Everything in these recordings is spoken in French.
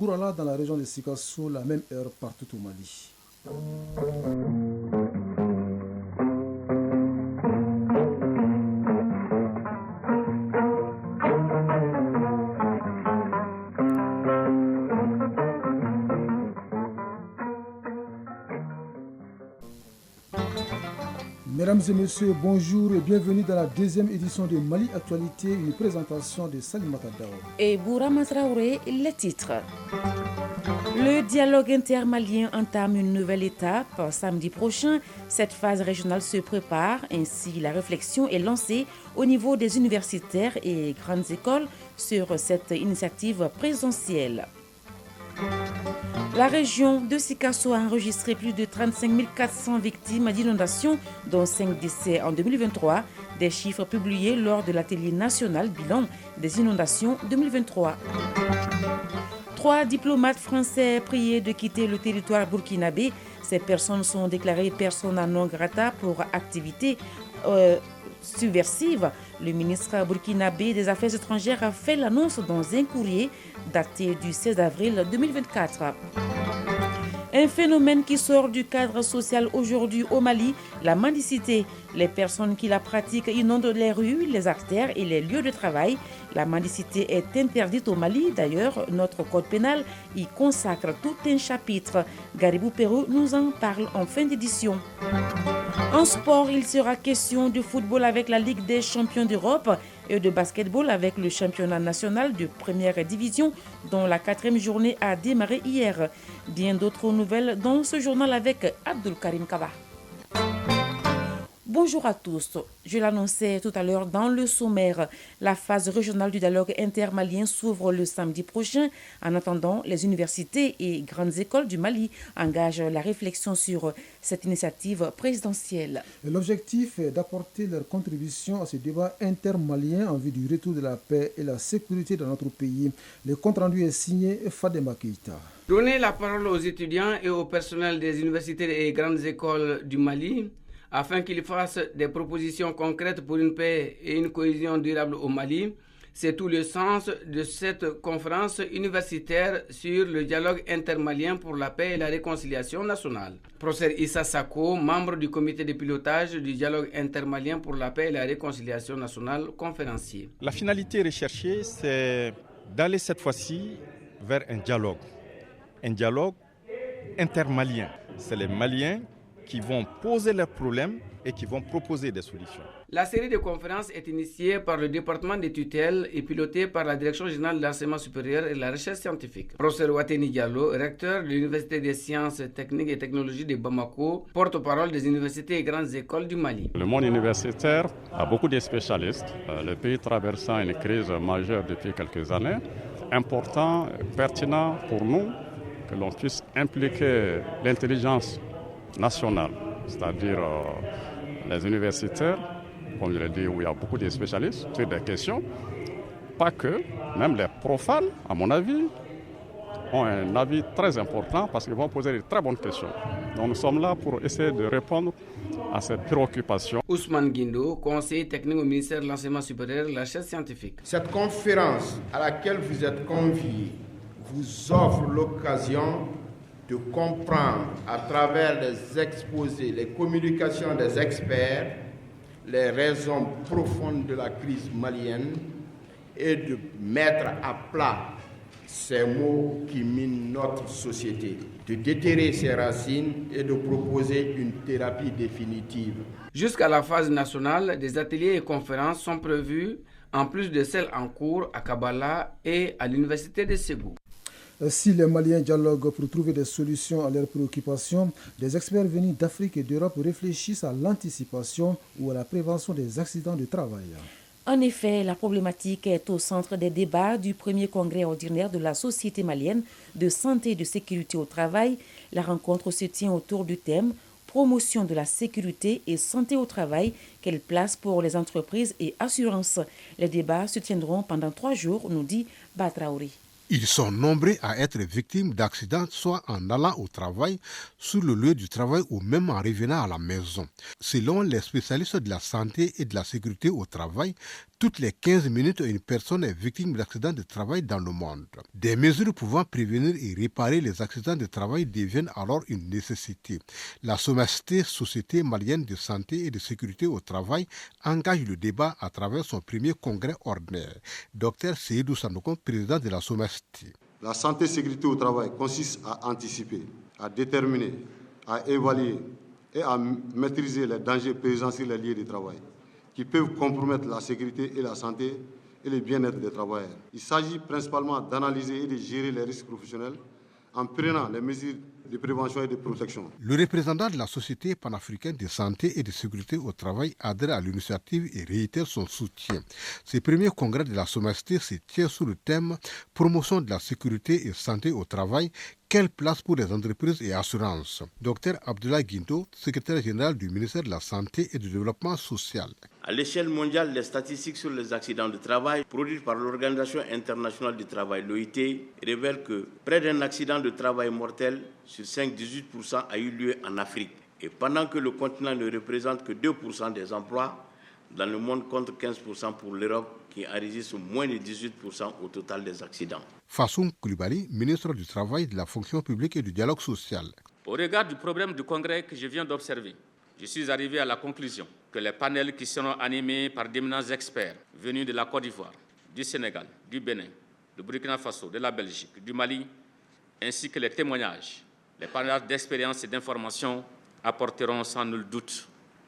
Gourala dans la région de Sikasso, la même heure partout au Mali. Mesdames et messieurs, bonjour et bienvenue dans la deuxième édition de Mali Actualité, une présentation de Salimata Dao. Et Bourama Traoré, les titres. Le dialogue intermalien entame une nouvelle étape. Samedi prochain, cette phase régionale se prépare. Ainsi, la réflexion est lancée au niveau des universitaires et grandes écoles sur cette initiative présidentielle. La région de Sikasso a enregistré plus de 35 400 victimes d'inondations, dont 5 décès en 2023, des chiffres publiés lors de l'atelier national bilan des inondations 2023. 3 diplomates français priés de quitter le territoire burkinabé. Ces personnes sont déclarées persona non grata pour activité subversive. Le ministre burkinabé des Affaires étrangères a fait l'annonce dans un courrier daté du 16 avril 2024. Un phénomène qui sort du cadre social aujourd'hui au Mali, la mendicité. Les personnes qui la pratiquent inondent les rues, les artères et les lieux de travail. La mendicité est interdite au Mali. D'ailleurs, notre code pénal y consacre tout un chapitre. Garibou Perrou nous en parle en fin d'édition. En sport, il sera question de football avec la Ligue des champions d'Europe et de basketball avec le championnat national de première division dont la 4e journée a démarré hier. Bien d'autres nouvelles dans ce journal avec Abdul Karim Kaba. Bonjour à tous. Je l'annonçais tout à l'heure dans le sommaire. La phase régionale du dialogue intermalien s'ouvre le samedi prochain. En attendant, les universités et grandes écoles du Mali engagent la réflexion sur cette initiative présidentielle. L'objectif est d'apporter leur contribution à ce débat intermalien en vue du retour de la paix et la sécurité dans notre pays. Le compte-rendu est signé Fadema Keïta. Donner la parole aux étudiants et au personnel des universités et grandes écoles du Mali afin qu'ils fassent des propositions concrètes pour une paix et une cohésion durable au Mali. C'est tout le sens de cette conférence universitaire sur le dialogue intermalien pour la paix et la réconciliation nationale. Professeur Issa Sako, membre du comité de pilotage du dialogue intermalien pour la paix et la réconciliation nationale, conférencier. La finalité recherchée, c'est d'aller cette fois-ci vers un dialogue intermalien. C'est les Maliens qui vont poser leurs problèmes et qui vont proposer des solutions. La série de conférences est initiée par le département des tutelles et pilotée par la Direction générale de l'enseignement supérieur et de la recherche scientifique. Professeur Wateni Diallo, recteur de l'Université des sciences techniques et technologies de Bamako, porte-parole des universités et grandes écoles du Mali. Le monde universitaire a beaucoup de spécialistes. Le pays traversant une crise majeure depuis quelques années. Important, pertinent pour nous que l'on puisse impliquer l'intelligence nationale, c'est-à-dire les universitaires, comme je l'ai dit, où il y a beaucoup de spécialistes sur des questions, pas que, même les profanes, à mon avis, ont un avis très important parce qu'ils vont poser de très bonnes questions. Donc nous sommes là pour essayer de répondre à cette préoccupation. Ousmane Guindo, conseiller technique au ministère de l'enseignement supérieur et de la recherche scientifique. Cette conférence à laquelle vous êtes conviés vous offre l'occasion de comprendre à travers les exposés, les communications des experts, les raisons profondes de la crise malienne et de mettre à plat ces maux qui minent notre société, de déterrer ses racines et de proposer une thérapie définitive. Jusqu'à la phase nationale, des ateliers et conférences sont prévus, en plus de celles en cours à Kabbalah et à l'université de Ségou. Si les Maliens dialoguent pour trouver des solutions à leurs préoccupations, des experts venus d'Afrique et d'Europe réfléchissent à l'anticipation ou à la prévention des accidents de travail. En effet, la problématique est au centre des débats du premier congrès ordinaire de la Société malienne de santé et de sécurité au travail. La rencontre se tient autour du thème « Promotion de la sécurité et santé au travail, quelle place pour les entreprises et assurances ». Les débats se tiendront pendant 3 jours, nous dit Batraouri. Ils sont nombreux à être victimes d'accidents, soit en allant au travail, sur le lieu du travail ou même en revenant à la maison. Selon les spécialistes de la santé et de la sécurité au travail, Toutes les 15 minutes, une personne est victime d'accidents de travail dans le monde. Des mesures pouvant prévenir et réparer les accidents de travail deviennent alors une nécessité. La SOMAST, Société malienne de santé et de sécurité au travail, engage le débat à travers son premier congrès ordinaire. Dr Seydou Sanokon, président de la SOMAST. La santé et sécurité au travail consiste à anticiper, à déterminer, à évaluer et à maîtriser les dangers présents sur les lieux de travail qui peuvent compromettre la sécurité et la santé et le bien-être des travailleurs. Il s'agit principalement d'analyser et de gérer les risques professionnels en prenant les mesures de prévention et de protection. Le représentant de la Société panafricaine de santé et de sécurité au travail adhère à l'initiative et réitère son soutien. Ce premier congrès de la SOMAST se tient sous le thème « Promotion de la sécurité et santé au travail ». Quelle place pour les entreprises et assurances? Dr Abdoulaye Guindo, secrétaire général du ministère de la Santé et du Développement social. À l'échelle mondiale, les statistiques sur les accidents de travail produites par l'Organisation internationale du travail, l'OIT, révèlent que près d'un accident de travail mortel sur 5, 18% a eu lieu en Afrique. Et pendant que le continent ne représente que 2% des emplois, dans le monde compte 15% pour l'Europe, qui enregistre moins de 18% au total des accidents. Fassoum Koulibaly, ministre du Travail, de la Fonction publique et du Dialogue social. Au regard du problème du congrès que je viens d'observer, je suis arrivé à la conclusion que les panels qui seront animés par d'éminents experts venus de la Côte d'Ivoire, du Sénégal, du Bénin, du Burkina Faso, de la Belgique, du Mali, ainsi que les témoignages, les partages d'expérience et d'informations apporteront sans nul doute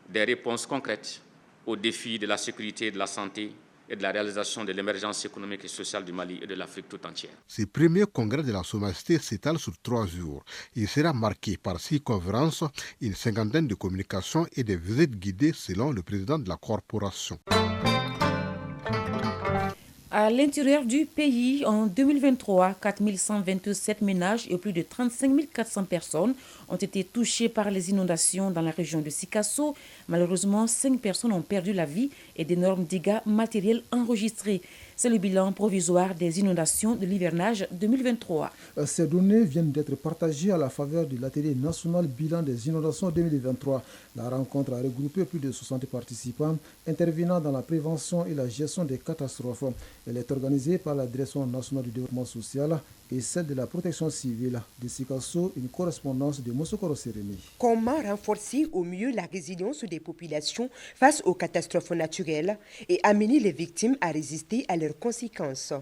des réponses concrètes aux défis de la sécurité et de la santé et de la réalisation de l'émergence économique et sociale du Mali et de l'Afrique tout entière. Ce premier congrès de la SOMAST s'étale sur 3 jours. Il sera marqué par 6 conférences, une cinquantaine de communications et des visites guidées selon le président de la corporation. À l'intérieur du pays, en 2023, 4 127 ménages et plus de 35 400 personnes ont été touchées par les inondations dans la région de Sikasso. Malheureusement, 5 personnes ont perdu la vie et d'énormes dégâts matériels enregistrés. C'est le bilan provisoire des inondations de l'hivernage 2023. Ces données viennent d'être partagées à la faveur de l'atelier national bilan des inondations 2023. La rencontre a regroupé plus de 60 participants intervenant dans la prévention et la gestion des catastrophes. Elle est organisée par la Direction nationale du développement social et celle de la protection civile de Sikasso, une correspondance de Moussokoro Sérémy. Comment renforcer au mieux la résilience des populations face aux catastrophes naturelles et amener les victimes à résister à leurs conséquences?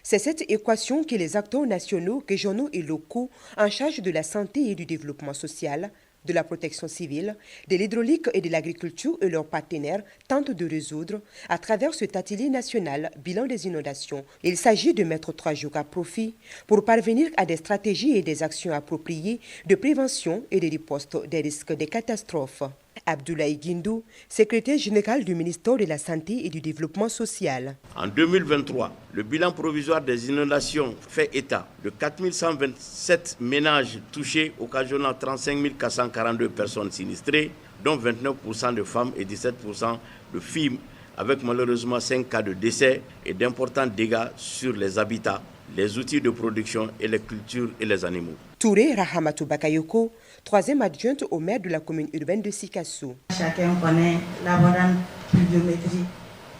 C'est cette équation que les acteurs nationaux, régionaux et locaux en charge de la santé et du développement social, de la protection civile, de l'hydraulique et de l'agriculture et leurs partenaires tentent de résoudre à travers cet atelier national bilan des inondations. Il s'agit de mettre 3 jours à profit pour parvenir à des stratégies et des actions appropriées de prévention et de riposte des risques des catastrophes. Abdoulaye Guindo, secrétaire général du ministère de la Santé et du Développement social. En 2023, le bilan provisoire des inondations fait état de 4 127 ménages touchés, occasionnant 35 442 personnes sinistrées, dont 29% de femmes et 17% de filles, avec malheureusement 5 cas de décès et d'importants dégâts sur les habitats, les outils de production et les cultures et les animaux. Touré Rahamatou Bakayoko, 3e adjointe au maire de la commune urbaine de Sikasso. Chacun connaît l'abondante pluviométrie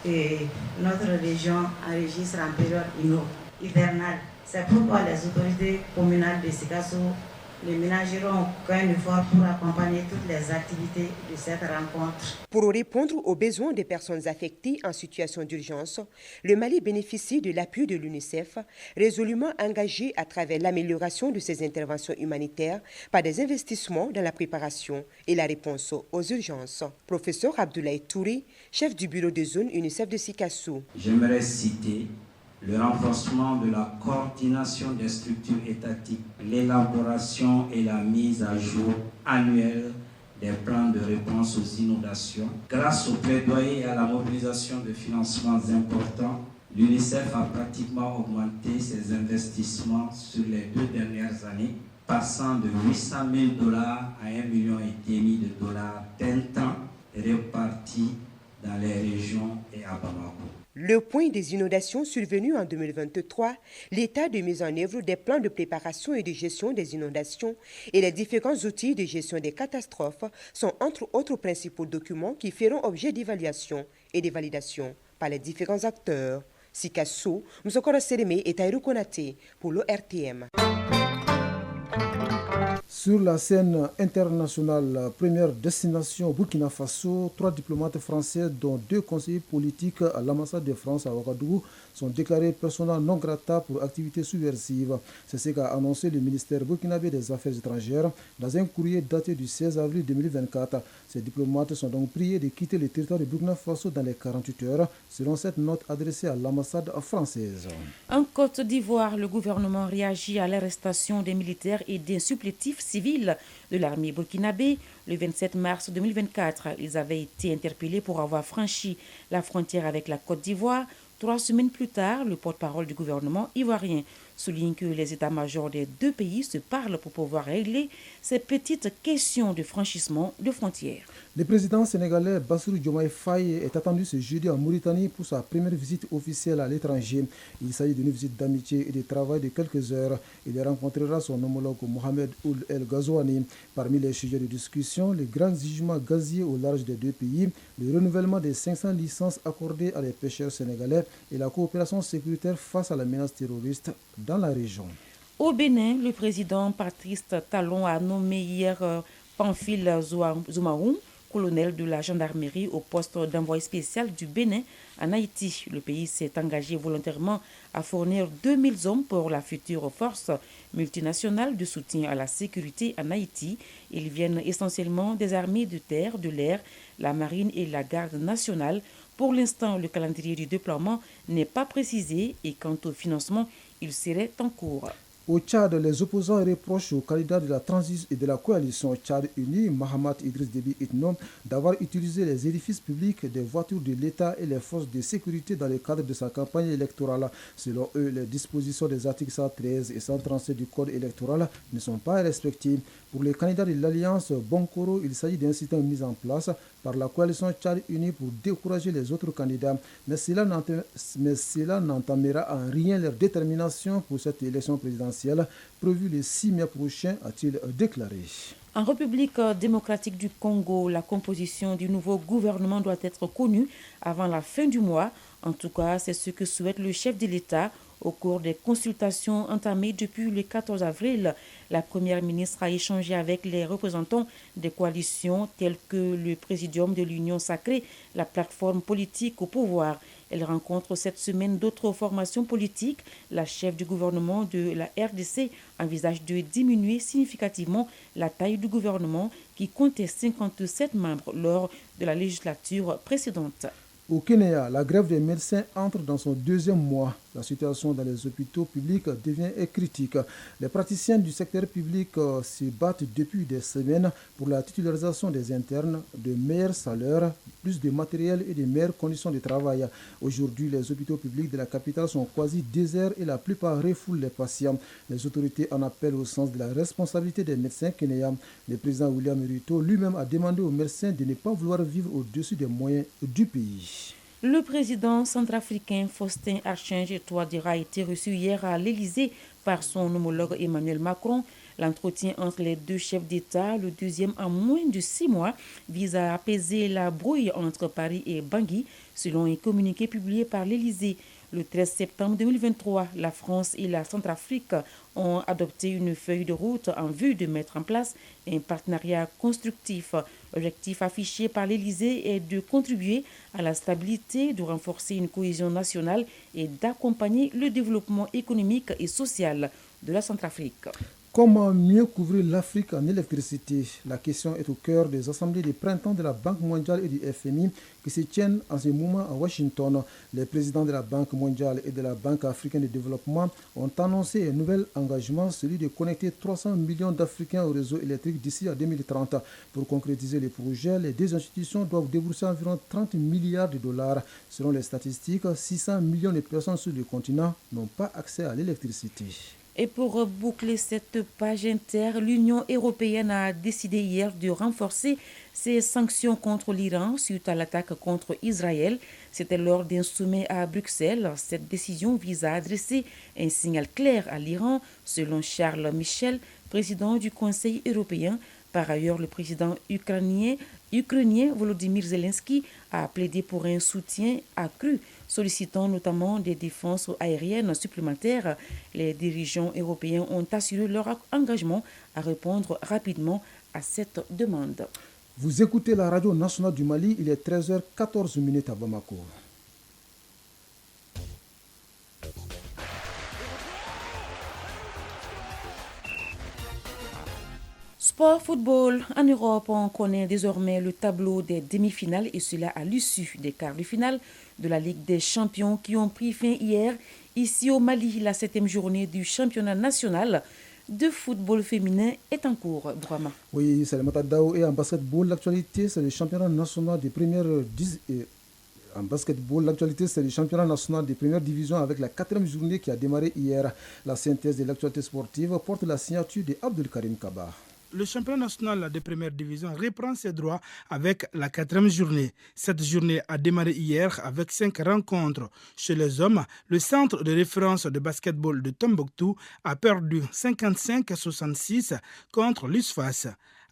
que notre région enregistre en période hivernale. C'est pourquoi les autorités communales de Sikasso les ménageront aucun effort pour accompagner toutes les activités de cette rencontre. Pour répondre aux besoins des personnes affectées en situation d'urgence, le Mali bénéficie de l'appui de l'UNICEF, résolument engagé à travers l'amélioration de ses interventions humanitaires par des investissements dans la préparation et la réponse aux urgences. Professeur Abdoulaye Touré, chef du bureau de zone UNICEF de Sikasso. J'aimerais citer le renforcement de la coordination des structures étatiques, l'élaboration et la mise à jour annuelle des plans de réponse aux inondations. Grâce au plaidoyer et à la mobilisation de financements importants, l'UNICEF a pratiquement augmenté ses investissements sur les 2 dernières années, passant de $800 000 à $1,5 million d'un temps répartis dans les régions et à Bamako. Le point des inondations survenues en 2023, l'état de mise en œuvre des plans de préparation et de gestion des inondations et les différents outils de gestion des catastrophes sont entre autres principaux documents qui feront objet d'évaluation et de validation par les différents acteurs. Sikasso, Moussokoro Sérémé et Taïrou Konaté pour l'ORTM. Sur la scène internationale, première destination Burkina Faso, 3 diplomates français dont 2 conseillers politiques à l'ambassade de France à Ouagadougou sont déclarés persona non grata pour activités subversives. C'est ce qu'a annoncé le ministère burkinabé des Affaires étrangères dans un courrier daté du 16 avril 2024. Ces diplomates sont donc priés de quitter le territoire de Burkina Faso dans les 48 heures, selon cette note adressée à l'ambassade française. En Côte d'Ivoire, le gouvernement réagit à l'arrestation des militaires et des supplétifs civils de l'armée burkinabé. Le 27 mars 2024, ils avaient été interpellés pour avoir franchi la frontière avec la Côte d'Ivoire. 3 semaines plus tard, le porte-parole du gouvernement ivoirien souligne que les états-majors des 2 pays se parlent pour pouvoir régler ces petites questions de franchissement de frontières. Le président sénégalais Bassirou Diomaye Faye est attendu ce jeudi en Mauritanie pour sa première visite officielle à l'étranger. Il s'agit d'une visite d'amitié et de travail de quelques heures. Il rencontrera son homologue Mohamed Ould El Ghazouani. Parmi les sujets de discussion, les grands gisements gaziers au large des 2 pays, le renouvellement des 500 licences accordées à les pêcheurs sénégalais et la coopération sécuritaire face à la menace terroriste dans la région. Au Bénin, le président Patrice Talon a nommé hier Pamphile Zoumaoum, colonel de la gendarmerie, au poste d'envoyé spécial du Bénin en Haïti. Le pays s'est engagé volontairement à fournir 2000 hommes pour la future force multinationale de soutien à la sécurité en Haïti. Ils viennent essentiellement des armées de terre, de l'air, la marine et la garde nationale. Pour l'instant, le calendrier du déploiement n'est pas précisé et quant au financement, il serait en cours. Au Tchad, les opposants reprochent au candidat de la transition et de la coalition Tchad Uni, Mahamat Idriss Déby Itno, d'avoir utilisé les édifices publics, des voitures de l'État et les forces de sécurité dans le cadre de sa campagne électorale. Selon eux, les dispositions des articles 113 et 137 du Code électoral ne sont pas respectées. Pour les candidats de l'Alliance Bonkoro, il s'agit d'un système mis en place par la coalition Tchad Uni pour décourager les autres candidats. Mais cela n'entamera en rien leur détermination pour cette élection présidentielle prévue le 6 mai prochain, a-t-il déclaré. En République démocratique du Congo, la composition du nouveau gouvernement doit être connue avant la fin du mois. En tout cas, c'est ce que souhaite le chef de l'État. Au cours des consultations entamées depuis le 14 avril, la première ministre a échangé avec les représentants des coalitions telles que le Présidium de l'Union sacrée, la plateforme politique au pouvoir. Elle rencontre cette semaine d'autres formations politiques. La chef du gouvernement de la RDC envisage de diminuer significativement la taille du gouvernement qui comptait 57 membres lors de la législature précédente. Au Kenya, la grève des médecins entre dans son 2e mois. La situation dans les hôpitaux publics devient critique. Les praticiens du secteur public se battent depuis des semaines pour la titularisation des internes, de meilleurs salaires, plus de matériel et de meilleures conditions de travail. Aujourd'hui, les hôpitaux publics de la capitale sont quasi déserts et la plupart refoulent les patients. Les autorités en appellent au sens de la responsabilité des médecins kenyans. Le président William Ruto lui-même a demandé aux médecins de ne pas vouloir vivre au-dessus des moyens du pays. Le président centrafricain Faustin Archange Touadéra a été reçu hier à l'Élysée par son homologue Emmanuel Macron. L'entretien entre les 2 chefs d'État, le 2e en moins de 6 mois, vise à apaiser la brouille entre Paris et Bangui, selon un communiqué publié par l'Élysée. Le 13 septembre 2023, la France et la Centrafrique ont adopté une feuille de route en vue de mettre en place un partenariat constructif. L'objectif affiché par l'Élysée est de contribuer à la stabilité, de renforcer une cohésion nationale et d'accompagner le développement économique et social de la Centrafrique. Comment mieux couvrir l'Afrique en électricité? La question est au cœur des assemblées de printemps de la Banque mondiale et du FMI qui se tiennent en ce moment à Washington. Les présidents de la Banque mondiale et de la Banque africaine de développement ont annoncé un nouvel engagement, celui de connecter 300 millions d'Africains au réseau électrique d'ici à 2030. Pour concrétiser les projets, les 2 institutions doivent débourser environ 30 milliards de dollars. Selon les statistiques, 600 millions de personnes sur le continent n'ont pas accès à l'électricité. Et pour boucler cette page inter, l'Union européenne a décidé hier de renforcer ses sanctions contre l'Iran suite à l'attaque contre Israël. C'était lors d'un sommet à Bruxelles. Cette décision vise à adresser un signal clair à l'Iran, selon Charles Michel, président du Conseil européen. Par ailleurs, le président ukrainien Volodymyr Zelensky a plaidé pour un soutien accru, sollicitant notamment des défenses aériennes supplémentaires. Les dirigeants européens ont assuré leur engagement à répondre rapidement à cette demande. Vous écoutez la radio nationale du Mali, il est 13h14 à Bamako. Sport football, en Europe, on connaît désormais le tableau des demi-finales et cela à l'issue des quarts de finale de la Ligue des champions qui ont pris fin hier. Ici au Mali, la 7e journée du championnat national de football féminin est en cours. Brahma. Oui, c'est le Matadao et en basketball, l'actualité, c'est le championnat national des premières En basketball, l'actualité, c'est le championnat national des premières divisions avec la 4e journée qui a démarré hier. La synthèse de l'actualité sportive porte la signature de Abdelkarim Kaba. Le championnat national des premières divisions reprend ses droits avec la 4e journée. Cette journée a démarré hier avec 5 rencontres. Chez les hommes, le centre de référence de basketball de Tombouctou a perdu 55-66 contre l'USFAS.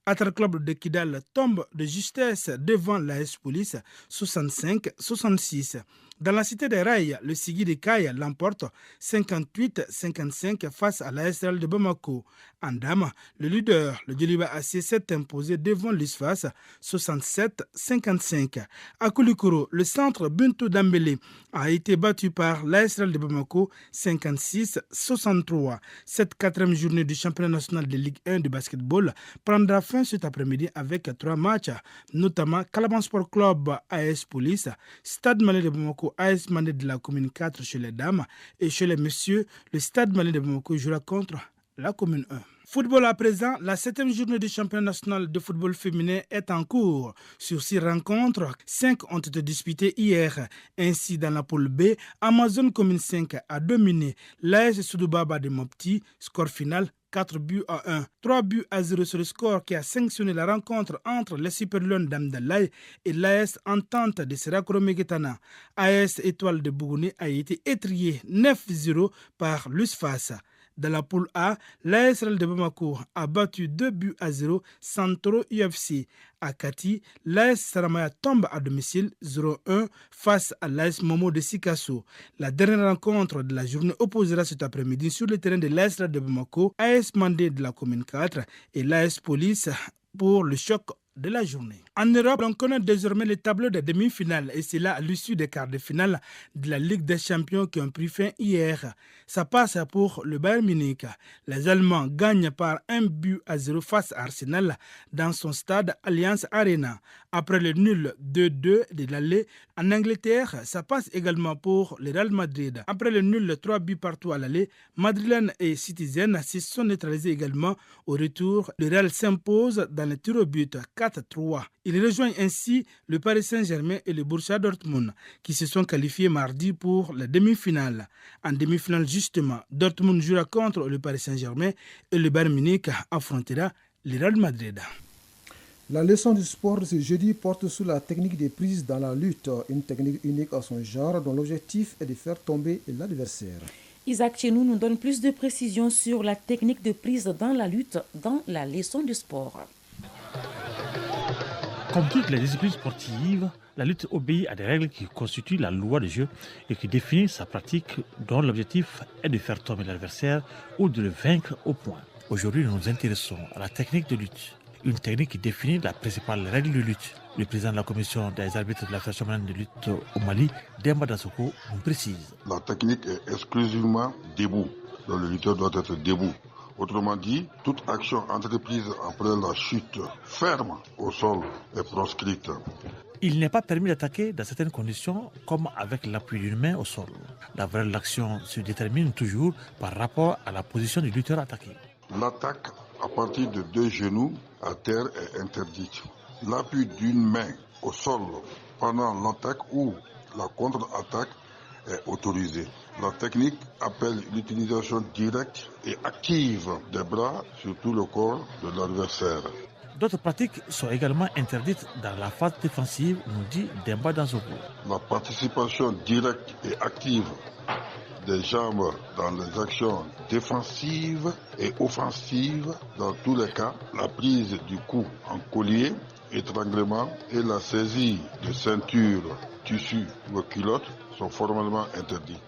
Atra Club de Kidal tombe de justesse devant l'AS Police 65-66. Dans la cité des Rails, le Sigui de Caille l'emporte 58-55 face à l'ASL de Bamako. En dames, le leader, le Djoliba AC, s'est imposé devant l'USFAS 67-55. À Koulikoro, le centre Buntou Dambélé a été battu par l'ASL de Bamako 56-63. Cette 4e journée du championnat national de Ligue 1 de basketball prendra fin cet après-midi avec 3 matchs, notamment Calaban Sport Club AS Police, Stade Malais de Bamako AS Mané de la commune 4 chez les dames et chez les messieurs, le Stade Malais de Bamako jouera contre la commune 1. Football à présent, la 7e journée du championnat national de football féminin est en cours. Sur 6 rencontres, 5 ont été disputées hier. Ainsi, dans la poule B, Amazon Commune 5 a dominé l'AS Soudoubaba de Mopti, score final 4 buts à 1. 3 buts à 0 sur le score qui a sanctionné la rencontre entre les Super Lions d'Amdalaï et l'AS Entente de Serakoro-Megetana. AS Étoile de Bougouni a été étrié 9-0 par l'USFAS. Dans la poule A, l'ASL de Bamako a battu 2 buts à 0 Santoro UFC. À Kati, l'AS Saramaya tombe à domicile 0-1 face à l'AS Momo de Sikasso. La dernière rencontre de la journée opposera cet après-midi sur le terrain de l'ASL de Bamako, AS Mandé de la commune 4 et l'AS Police pour le choc de la journée. En Europe, on connaît désormais les tableaux des demi-finales et c'est là à l'issue des quarts de finale de la Ligue des champions qui ont pris fin hier. Ça passe pour le Bayern Munich. Les Allemands gagnent par 1 but à 0 face à Arsenal dans son stade Allianz Arena. Après le nul 2-2 de l'aller en Angleterre, ça passe également pour le Real Madrid. Après le nul 3 buts partout à l'aller, Madrilène et Citizen se sont neutralisés également au retour. Le Real s'impose dans le tir au but 4-3. Il rejoint ainsi le Paris Saint-Germain et le Borussia Dortmund qui se sont qualifiés mardi pour la demi-finale. En demi-finale justement, Dortmund jouera contre le Paris Saint-Germain et le Bayern Munich affrontera le Real Madrid. La leçon du sport de ce jeudi porte sur la technique des prises dans la lutte, une technique unique à son genre dont l'objectif est de faire tomber l'adversaire. Isaac Chenou nous donne plus de précisions sur la technique de prise dans la lutte dans la leçon du sport. Comme toutes les disciplines sportives, la lutte obéit à des règles qui constituent la loi du jeu et qui définissent sa pratique dont l'objectif est de faire tomber l'adversaire ou de le vaincre au point. Aujourd'hui, nous nous intéressons à la technique de lutte, une technique qui définit la principale règle de lutte. Le président de la commission des arbitres de la Fédération de lutte au Mali, Demba Dansoko, nous précise. La technique est exclusivement debout, donc le lutteur doit être debout. Autrement dit, toute action entreprise après la chute ferme au sol est proscrite. Il n'est pas permis d'attaquer dans certaines conditions, comme avec l'appui d'une main au sol. La valeur de l'action se détermine toujours par rapport à la position du lutteur attaqué. L'attaque à partir de 2 genoux à terre est interdite. L'appui d'une main au sol pendant l'attaque ou la contre-attaque est autorisé. La technique appelle l'utilisation directe et active des bras sur tout le corps de l'adversaire. D'autres pratiques sont également interdites dans la phase défensive, nous dit Demba Dansoko. La participation directe et active des jambes dans les actions défensives et offensives. Dans tous les cas, la prise du coup en collier, étranglement et la saisie de ceintures, tissus ou culottes sont formellement interdits.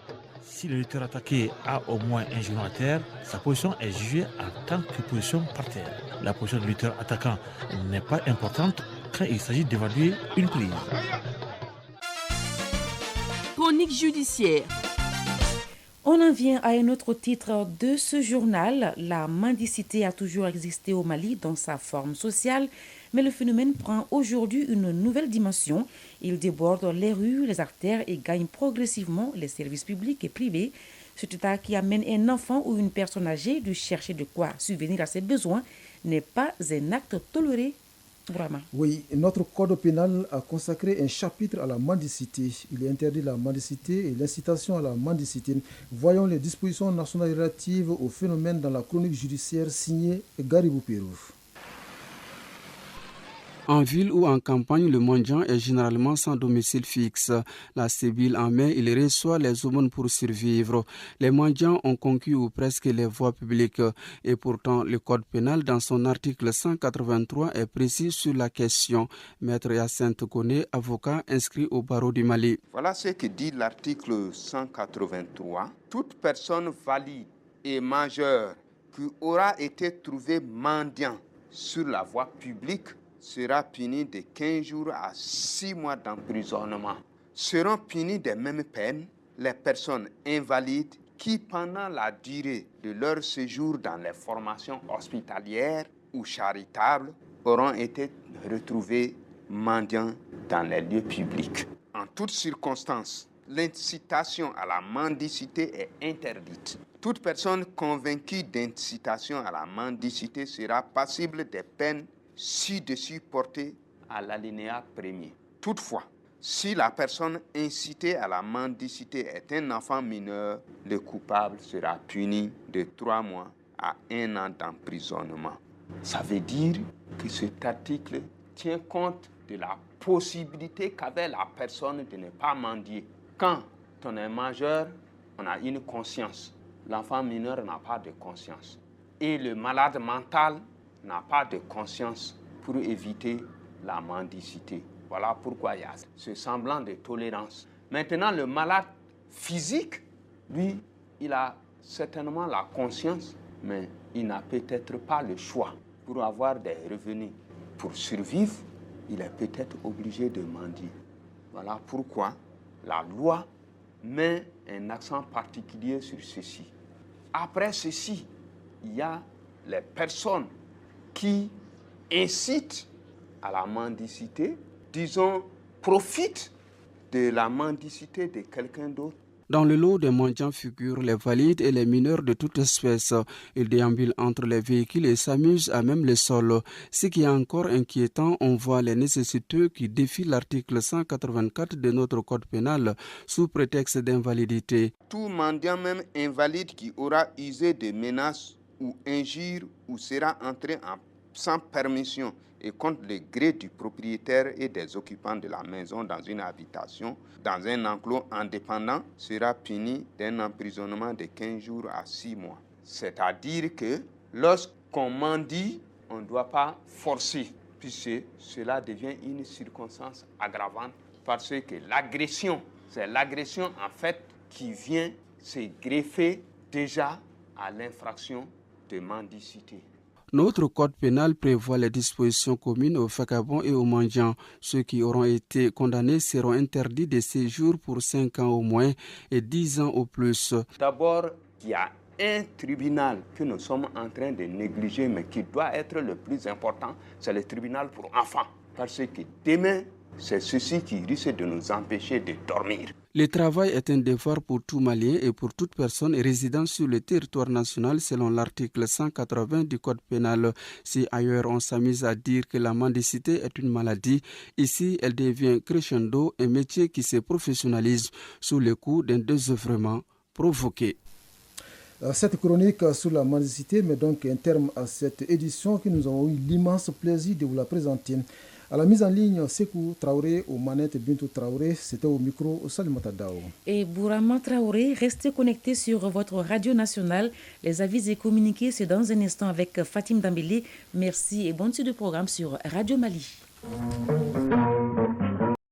Si le lutteur attaqué a au moins un genou à terre, sa position est jugée en tant que position par terre. La position du lutteur attaquant n'est pas importante quand il s'agit d'évaluer une prise. Chronique judiciaire. On en vient à un autre titre de ce journal. La mendicité a toujours existé au Mali dans sa forme sociale, mais le phénomène prend aujourd'hui une nouvelle dimension. Il déborde les rues, les artères et gagne progressivement les services publics et privés. Cet état qui amène un enfant ou une personne âgée de chercher de quoi subvenir à ses besoins n'est pas un acte toléré. Vraiment. Oui, notre code pénal a consacré un chapitre à la mendicité. Il interdit la mendicité et l'incitation à la mendicité. Voyons les dispositions nationales relatives au phénomène dans la chronique judiciaire signée Garibou Pérou. En ville ou en campagne, le mendiant est généralement sans domicile fixe. La sébile en main, il reçoit les aumônes pour survivre. Les mendiants ont conquis ou presque les voies publiques. Et pourtant, le code pénal, dans son article 183, est précis sur la question. Maître Hyacinthe Koné, avocat inscrit au barreau du Mali. Voilà ce que dit l'article 183. Toute personne valide et majeure qui aura été trouvée mendiant sur la voie publique sera puni de 15 jours à 6 mois d'emprisonnement. Seront punis des mêmes peines les personnes invalides qui, pendant la durée de leur séjour dans les formations hospitalières ou charitables, auront été retrouvés mendiants dans les lieux publics. En toutes circonstances, l'incitation à la mendicité est interdite. Toute personne convaincue d'incitation à la mendicité sera passible des peines ci-dessus porté à l'alinéa premier. Toutefois, si la personne incitée à la mendicité est un enfant mineur, le coupable sera puni de 3 mois à 1 an d'emprisonnement. Ça veut dire que cet article tient compte de la possibilité qu'avait la personne de ne pas mendier. Quand on est majeur, on a une conscience. L'enfant mineur n'a pas de conscience. Et le malade mental n'a pas de conscience pour éviter la mendicité. Voilà pourquoi il y a ce semblant de tolérance. Maintenant, le malade physique, lui, il a certainement la conscience, mais il n'a peut-être pas le choix. Pour avoir des revenus, pour survivre, il est peut-être obligé de mendier. Voilà pourquoi la loi met un accent particulier sur ceci. Après ceci, il y a les personnes qui incitent à la mendicité, disons, profitent de la mendicité de quelqu'un d'autre. Dans le lot des mendiants figurent les valides et les mineurs de toute espèce. Ils déambulent entre les véhicules et s'amusent à même le sol. Ce qui est encore inquiétant, on voit les nécessiteux qui défient l'article 184 de notre code pénal sous prétexte d'invalidité. Tout mendiant, même invalide, qui aura usé de menaces ou injures ou sera entré sans permission et contre le gré du propriétaire et des occupants de la maison dans une habitation, dans un enclos indépendant, sera puni d'un emprisonnement de 15 jours à 6 mois. C'est-à-dire que lorsqu'on mendie, on ne doit pas forcer, puisque cela devient une circonstance aggravante, parce que l'agression, c'est l'agression en fait qui vient se greffer déjà à l'infraction de mendicité. Notre code pénal prévoit les dispositions communes aux vagabonds et aux mendiants. Ceux qui auront été condamnés seront interdits de séjour pour 5 ans au moins et 10 ans au plus. D'abord, il y a un tribunal que nous sommes en train de négliger, mais qui doit être le plus important, c'est le tribunal pour enfants. Parce que demain, c'est ceci qui risque de nous empêcher de dormir. Le travail est un devoir pour tout Malien et pour toute personne résidant sur le territoire national selon l'article 180 du Code pénal. Si ailleurs on s'amuse à dire que la mendicité est une maladie, ici elle devient crescendo un métier qui se professionnalise sous le coup d'un désœuvrement provoqué. Cette chronique sur la mendicité met donc un terme à cette édition que nous avons eu l'immense plaisir de vous la présenter. À la mise en ligne, Sekou Traoré, aux manettes Bintou Traoré, c'était au micro Salimata Dao. Et Bourama Traoré, restez connectés sur votre radio nationale. Les avis et communiqués, c'est dans un instant avec Fatim Dambélé. Merci et bonne suite de programme sur Radio Mali.